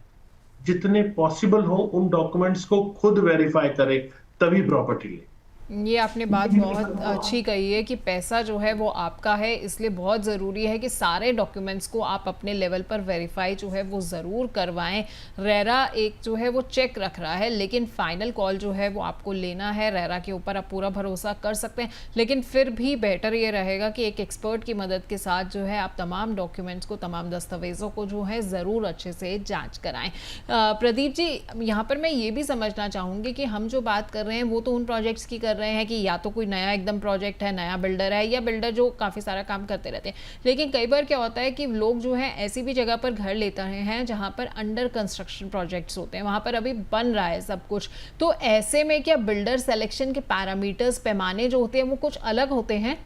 S3: जितने पॉसिबल हो उन डॉक्यूमेंट्स को खुद वेरीफाई करें, तभी प्रॉपर्टी ले।
S1: ये आपने बात बहुत अच्छी कही है कि पैसा जो है वो आपका है, इसलिए बहुत ज़रूरी है कि सारे डॉक्यूमेंट्स को आप अपने लेवल पर वेरीफाई जो है वो ज़रूर करवाएं। रेरा एक जो है वो चेक रख रहा है, लेकिन फाइनल कॉल जो है वो आपको लेना है। रेरा के ऊपर आप पूरा भरोसा कर सकते हैं, लेकिन फिर भी बेटर ये रहेगा कि एक एक्सपर्ट की मदद के साथ जो है आप तमाम डॉक्यूमेंट्स को, तमाम दस्तावेज़ों को जो है ज़रूर अच्छे से जाँच कराएँ। प्रदीप जी, यहाँ पर मैं ये भी समझना चाहूँगी कि हम जो बात कर रहे हैं वो तो उन प्रोजेक्ट्स की कर कर रहे हैं कि या तो कोई नया एकदम प्रोजेक्ट है, नया बिल्डर है, या बिल्डर जो काफ़ी सारा काम करते रहते हैं। लेकिन कई बार क्या होता है कि लोग जो हैं ऐसी भी जगह पर घर लेते हैं जहाँ पर अंडर कंस्ट्रक्शन प्रोजेक्ट्स होते हैं, वहाँ पर अभी बन रहा है सब कुछ। तो ऐसे में क्या बिल्डर सिलेक्शन के पैरामीटर्स, पैमाने जो होते हैं वो कुछ अलग होते हैं?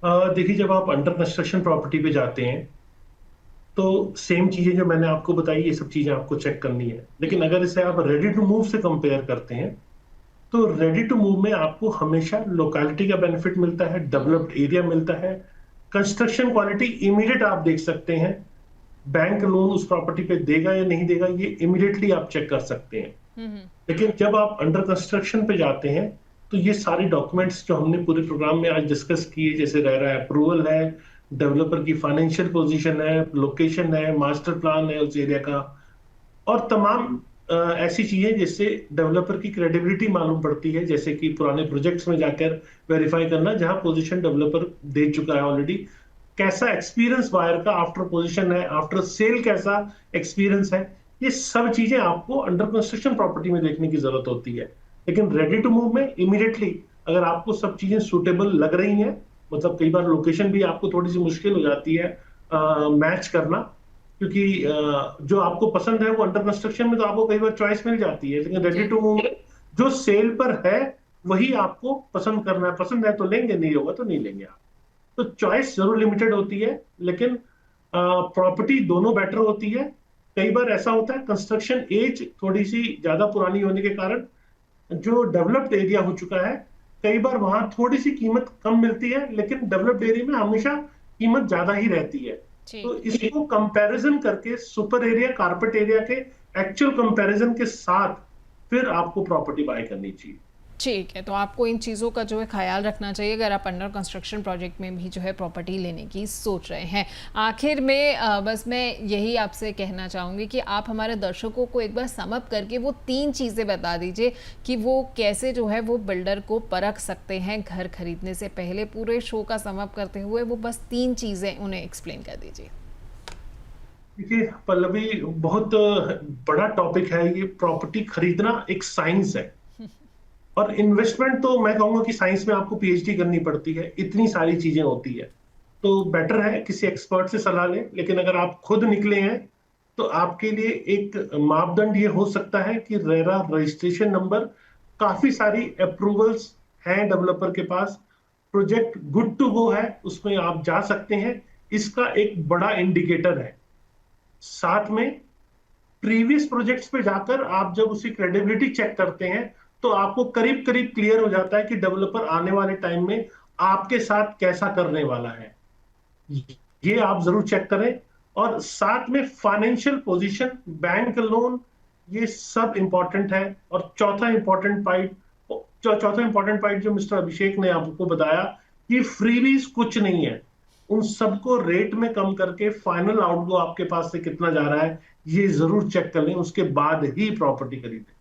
S3: देखिए, जब आप अंडर कंस्ट्रक्शन प्रॉपर्टी पे जाते हैं तो सेम चीजें जो मैंने आपको बताई, ये सब चीजें आपको चेक करनी है। लेकिन अगर इसे आप रेडी टू मूव से कंपेयर करते हैं तो रेडी टू मूव में आपको हमेशा लोकेलिटी का बेनिफिट मिलता है, डेवलप्ड एरिया मिलता है, कंस्ट्रक्शन क्वालिटी इमीडिएट आप देख सकते हैं, बैंक लोन उस प्रॉपर्टी पे देगा या नहीं देगा ये इमीडिएटली आप चेक कर सकते हैं। लेकिन जब आप अंडर कंस्ट्रक्शन पे जाते हैं तो ये सारे डॉक्यूमेंट्स जो हमने पूरे प्रोग्राम में आज डिस्कस किए, जैसे रेरा अप्रूवल है, डेवलपर की फाइनेंशियल पोजीशन है, लोकेशन है, मास्टर प्लान है उस एरिया का, और तमाम ऐसी चीजें जिससे डेवलपर की क्रेडिबिलिटी मालूम पड़ती है, जैसे कि पुराने प्रोजेक्ट्स में जाकर वेरीफाई करना जहां पोजीशन डेवलपर दे चुका है ऑलरेडी, कैसा एक्सपीरियंस बायर का आफ्टर पोजीशन है, आफ्टर सेल कैसा एक्सपीरियंस है, ये सब चीजें आपको अंडर कंस्ट्रक्शन प्रॉपर्टी में देखने की जरूरत होती है। लेकिन रेडी टू मूव में इमीडिएटली अगर आपको सब चीजें सुटेबल लग रही हैं, मतलब कई बार लोकेशन भी आपको थोड़ी सी मुश्किल हो जाती है मैच करना, क्योंकि जो आपको पसंद है वो अंडर कंस्ट्रक्शन में तो आपको कई बार चॉइस मिल जाती है, लेकिन रेडी टू मूव जो सेल पर है वही आपको पसंद करना है। पसंद है तो लेंगे, नहीं होगा तो नहीं लेंगे आप। तो चॉइस जरूर लिमिटेड होती है, लेकिन प्रॉपर्टी दोनों बेटर होती है। कई बार ऐसा होता है कंस्ट्रक्शन एज थोड़ी सी ज्यादा पुरानी होने के कारण जो डेवलप्ड एरिया हो चुका है, कई बार वहां थोड़ी सी कीमत कम मिलती है, लेकिन डेवलप्ड एरिया में हमेशा कीमत ज्यादा ही रहती है। तो इसको कंपैरिजन करके सुपर एरिया, कारपेट एरिया के एक्चुअल कंपैरिजन के साथ फिर आपको प्रॉपर्टी बाय करनी चाहिए।
S1: ठीक है, तो आपको इन चीज़ों का जो है ख्याल रखना चाहिए अगर आप अंडर कंस्ट्रक्शन प्रोजेक्ट में भी जो है प्रॉपर्टी लेने की सोच रहे हैं। आखिर में बस मैं यही आपसे कहना चाहूँगी कि आप हमारे दर्शकों को एक बार सम अप करके वो 3 चीज़ें बता दीजिए कि वो कैसे जो है वो बिल्डर को परख सकते हैं घर खरीदने से पहले। पूरे शो का सम अप करते हुए वो बस 3 चीज़ें उन्हें एक्सप्लेन कर दीजिए।
S3: देखिए पल्लवी, बहुत बड़ा टॉपिक है ये। प्रॉपर्टी खरीदना एक साइंस है, और इन्वेस्टमेंट तो मैं कहूंगा कि साइंस में आपको पीएचडी करनी पड़ती है, इतनी सारी चीजें होती है। तो बेटर है किसी एक्सपर्ट से सलाह लें। लेकिन अगर आप खुद निकले हैं तो आपके लिए एक मापदंड ये हो सकता है कि रेरा रजिस्ट्रेशन नंबर, काफी सारी अप्रूवल्स हैं डेवलपर के पास, प्रोजेक्ट गुड टू गो है, उसमें आप जा सकते हैं, इसका एक बड़ा इंडिकेटर है। साथ में प्रीवियस प्रोजेक्ट्स पे जाकर आप जब उसकी क्रेडिबिलिटी चेक करते हैं तो आपको करीब करीब क्लियर हो जाता है कि डेवलपर आने वाले टाइम में आपके साथ कैसा करने वाला है। ये आप जरूर चेक करें। और साथ में फाइनेंशियल पोजीशन, बैंक लोन, ये सब इंपॉर्टेंट है। और चौथा इंपॉर्टेंट पॉइंट जो मिस्टर अभिषेक ने आपको बताया कि फ्रीबीज कुछ नहीं है, उन सबको रेट में कम करके फाइनल आउटगो आपके पास से कितना जा रहा है ये जरूर चेक कर लें, उसके बाद ही प्रॉपर्टी खरीदें।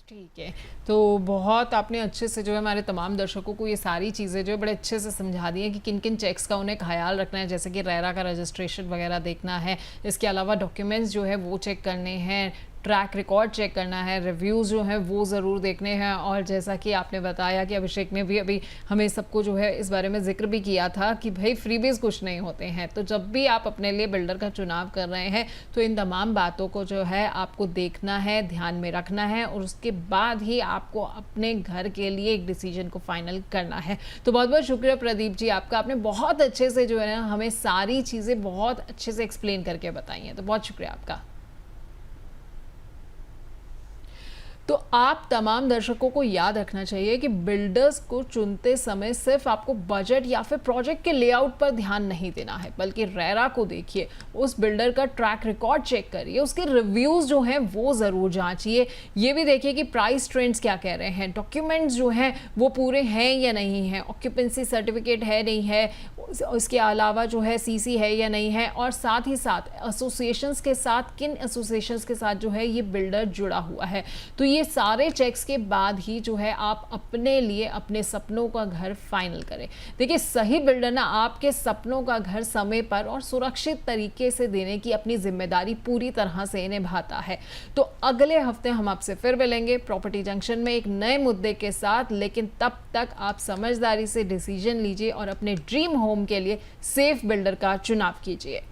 S1: ठीक है, तो बहुत आपने अच्छे से जो है हमारे तमाम दर्शकों को ये सारी चीज़ें जो है बड़े अच्छे से समझा दी हैं कि किन किन चेक्स का उन्हें ख्याल रखना है, जैसे कि रेरा का रजिस्ट्रेशन वगैरह देखना है, इसके अलावा डॉक्यूमेंट्स जो है वो चेक करने हैं, ट्रैक रिकॉर्ड चेक करना है, रिव्यूज़ जो हैं वो ज़रूर देखने हैं। और जैसा कि आपने बताया कि अभिषेक ने भी अभी हमें सबको जो है इस बारे में जिक्र भी किया था कि भाई फ्रीबीज कुछ नहीं होते हैं। तो जब भी आप अपने लिए बिल्डर का चुनाव कर रहे हैं तो इन तमाम बातों को जो है आपको देखना है, ध्यान में रखना है, और उसके बाद ही आपको अपने घर के लिए एक डिसीजन को फाइनल करना है। तो बहुत बहुत शुक्रिया प्रदीप जी आपका, आपने बहुत अच्छे से जो है ना हमें सारी चीज़ें बहुत अच्छे से एक्सप्लेन करके बताई हैं, तो बहुत शुक्रिया आपका। तो आप तमाम दर्शकों को याद रखना चाहिए कि बिल्डर्स को चुनते समय सिर्फ आपको बजट या फिर प्रोजेक्ट के लेआउट पर ध्यान नहीं देना है, बल्कि रेरा को देखिए, उस बिल्डर का ट्रैक रिकॉर्ड चेक करिए, उसके रिव्यूज़ जो हैं वो ज़रूर जांचिए, ये भी देखिए कि प्राइस ट्रेंड्स क्या कह रहे हैं, डॉक्यूमेंट्स जो हैं वो पूरे हैं या नहीं हैं, ऑक्यूपेंसी सर्टिफिकेट है नहीं है, उसके अलावा जो है सीसी है या नहीं है, और साथ ही साथ एसोसिएशंस के साथ किन एसोसिएशंस के साथ जो है ये बिल्डर जुड़ा हुआ है। तो ये सारे चेक्स के बाद ही जो है आप अपने लिए अपने सपनों का घर फाइनल करें। देखिए, सही बिल्डर ना आपके सपनों का घर समय पर और सुरक्षित तरीके से देने की अपनी जिम्मेदारी पूरी तरह से निभाता है। तो अगले हफ्ते हम आपसे फिर मिलेंगे प्रॉपर्टी जंक्शन में एक नए मुद्दे के साथ, लेकिन तब तक आप समझदारी से डिसीजन लीजिए और अपने ड्रीम होम के लिए सेफ बिल्डर का चुनाव कीजिए।